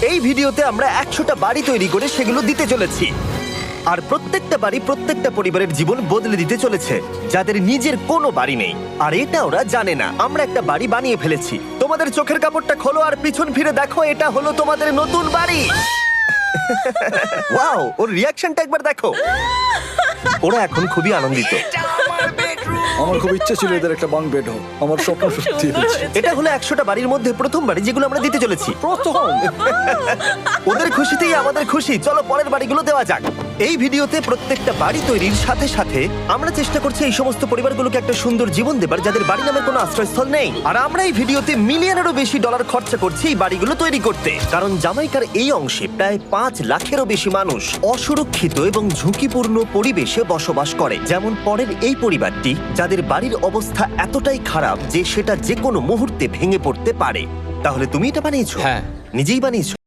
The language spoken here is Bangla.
এই ভিডিওতে আমরা 100টা বাড়ি তৈরি করে সেগুলো দিতে চলেছি। আর প্রত্যেকটা বাড়ি প্রত্যেকটা পরিবারের জীবন বদলে দিতে চলেছে যাদের নিজের কোনো বাড়ি নেই। আর এটা ওরা জানে না, আমরা একটা বাড়ি বানিয়ে ফেলেছি। তোমাদের চোখের কাপড়টা খোলো আর পিছন ফিরে দেখো, এটা হলো তোমাদের নতুন বাড়ি। ওয়াও, ওর রিয়াকশনটা একবার দেখো। ওরা এখন খুবই আনন্দিত। আমার খুব ইচ্ছে ছিল এদের একটা বাং বেড হোক, আমার স্বপ্ন সত্যি হয়েছে। এটা হলো 100টা বাড়ির মধ্যে প্রথম বাড়ি যেগুলো আমরা দিতে চলেছি। প্রথম ওদের খুশিতেই আমাদের খুশি। চলো পরের বাড়িগুলো দেওয়া যাক। এই ভিডিওতে প্রত্যেকটা বাড়ি তৈরির সাথে সাথে আমরা চেষ্টা করছি এই সমস্ত পরিবারগুলোকে একটা সুন্দর জীবন দেবার যাদের বাড়ি নামের কোনো আশ্রয়স্থল নেই। আর আমরা এই ভিডিওতে মিলিয়নেরও বেশি ডলার খরচা করছি এই বাড়িগুলো তৈরি করতে, কারণ জামাইকার এই অংশে প্রায় 5 লাখেরও বেশি মানুষ অসুরক্ষিত এবং ঝুঁকিপূর্ণ পরিবেশে বসবাস করে। যেমন পরের এই পরিবারটি, যাদের বাড়ির অবস্থা এতটাই খারাপ যে সেটা যে কোনো মুহূর্তে ভেঙে পড়তে পারে। তাহলে তুমি এটা বানিয়েছো? হ্যাঁ। নিজেই বানিয়েছো?